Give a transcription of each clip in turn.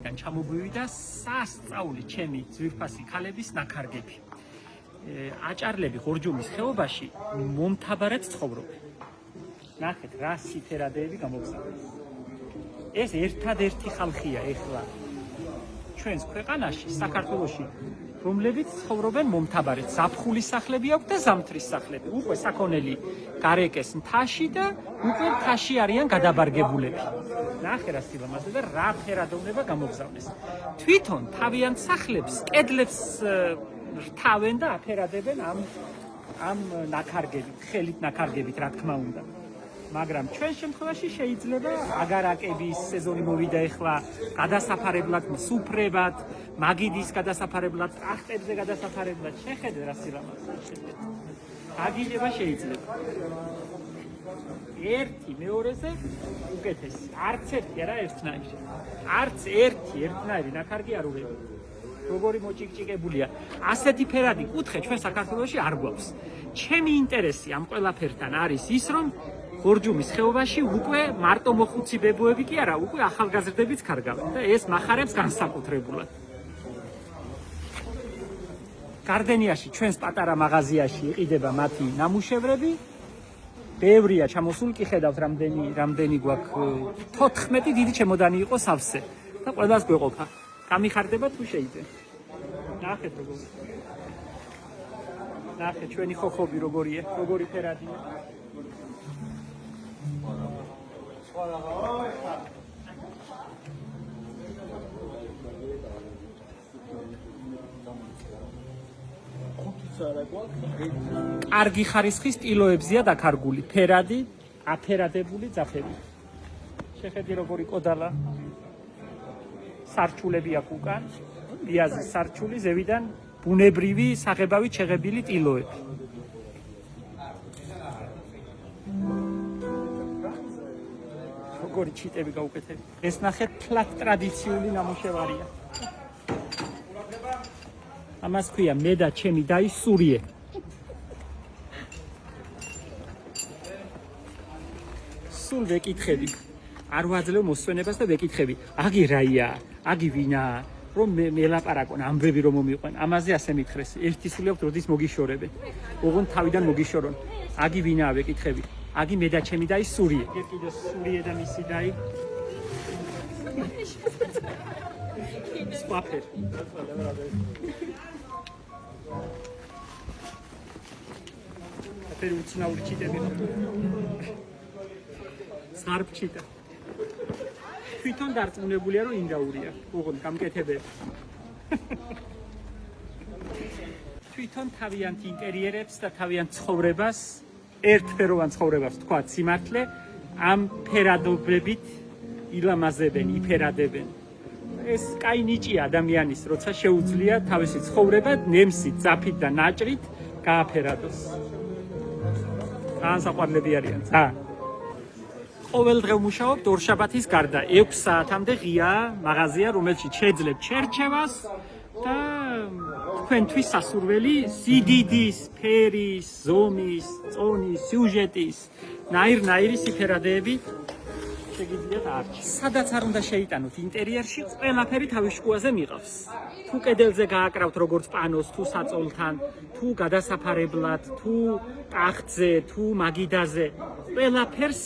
ჩამოგვივიდა სასწაული ჩემი ძვირფასი ქალების ნაქარგები. აჭარლები ხორჯუმის ხეობაში მომთაბარედ ცხოვრობენ. ნახეთ რა სიფერადეები გამოგზავნეს. ეს ერთადერთი ხალხია ეხლა ჩვენს ქვეყანაში, საქართველოში, რომლებიც ცხოვრობენ მომთაბარედ. ზაფხულის სახლები აქვს და ზამთრის სახლები. უკვე საქონელი გარეკეს მთაში და უკვე მთაში არიან გადაბარგებულები. ნახე რა სილამაზე და რა ფერადოვნება გამოგზავნეს. თვითონ თავიანთ სახლებს, კედლებს რთავენ და აფერადებენ ამ ნაქარგებით, ხელით ნაქარგებით, რა თქმა უნდა. მაგრამ ჩვენ შემთხვევაში შეიძლება აგარაკების სეზონი მოვიდა ეხლა, გადასაფარებლად, სუფრებად, მაგიდის გადასაფარებლად, ტრაქტებზე გადასაფარებლად, შეხედე რა სილამაზე. აგიდება შეიძლება. ერთი მეორეზე უკეთესი. არც ერთი არა ერთნაირი. არც ერთნაირი ნაქარგი არ უღებია. როგორი მოჭიკჭიკებულია. ასეთი ფერადი კუთხე ჩვენ საქართველოში არ გვაქვს. ჩემი ინტერესი ამ ყველაფერთან არის ის, რომ ხორჯუმის ხეობაში უკვე მარტო მოხუცი ბებოები კი არა, უკვე ახალგაზრდებიც კარგავენ და ეს მახარებს განსაკუთრებულად. გარდენიაში, ჩვენს პატარა მაღაზიაში იყიდება მათი ნამუშევრები. ბევრია ჩამოსული, კი ხედავთ რამდენი გვაქვს 14 დიდი ჩემოდანი იყო სავსე და ყველას გვეყოფა. გამიხარდება თუ შეიძლება. ნახეთ როგორ. ნახეთ ჩვენი ხოხობი როგორია, როგორი ფერადია. კარგი ხარისხის ტილოებზია დაქარგული, ფერადი, აფერადებული ძაფები. შეხედი როგორი კოდალა. სარჩულები აქვს უკან, პიაზის სარჩული, ზევიდან ბუნებრივი საღებავით შეღებილი ტილოები. როგორი ჩიტები გაუკეთები. ეს ნახეთ თლად ტრადიციული ნამუშევარია. ამას ქვია მე და ჩემი დაი სურიე. სულ ვეკითხები. არ ვაძლევ მოსვენებას და ვეკითხები. აგი რაია, აგი ვინა, რომ მელაპარაკონ ამბები რომ მომიყვენ. ამაზე ასე მითხრეს. ერთი სული აქვს როდის მოგიშორებენ. ოღონდ თავიდან მოგიშორონ. აგი ვინაა ვეკითხები. აგი მე და ჩემი დაი სურიე. კიდე სურიე და მისი დაი. სპაფერ. აფერი უცნაური ჩიტები. სარფჩიტა. თვითონ დარწმუნებულია რომ ინდაურია. ოღონდ გამკეთებელი. თვითონ თავიანთ ინტერიერებს და თავიანთ ცხოვრებას ერთფეროვან ცხოვრებას თქვა სიმართლე ამ ფერადობებით ილამაზებენ, იფერადებენ. ეს კაი ნიჭია ადამიანის, როცა შეუძლია თავისი ცხოვრება ნემსით, ძაფით და ნაჭრით გააფერადოს. განსაყვარლები არიან, ცა. ყოველდღე ვმუშაობთ ორშაბათის გარდა 6 საათამდე ღია მაღაზია, რომელშიც შეძლებთ შერჩევას და თქვენთვის სასურველი სიდიდის, ფერის, ზომის, წონის, სიუჟეტის, ნაირ-ნაირი სიფერადეები შეგიძლიათ არჩევ. სადაც არ უნდა შეიტანოთ ინტერიერში, ყველაფერი თავის შუაზე მიყავს. თუ კედელზე გააკრავთ როგორც პანოს, თუ საწოლთან, თუ გადასაფარებლად, თუ ტახტზე, თუ მაგიდაზე, ყველაფერს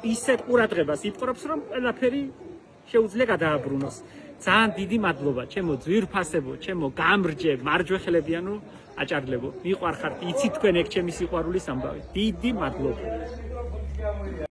ისეთ ყურადღებას იპყრობს, რომ ყველაფერი შეუძლია გადააბრუნოს. ძალიან დიდი მადლობა, ჩემო ძვირფასებო, ჩემო გამრჯე, მარჯვეხელებიანო აჭარლებო. მიყვარხართ, იცით თქვენ ეგ ჩემი სიყვარულის ამბავი. დიდი მადლობა.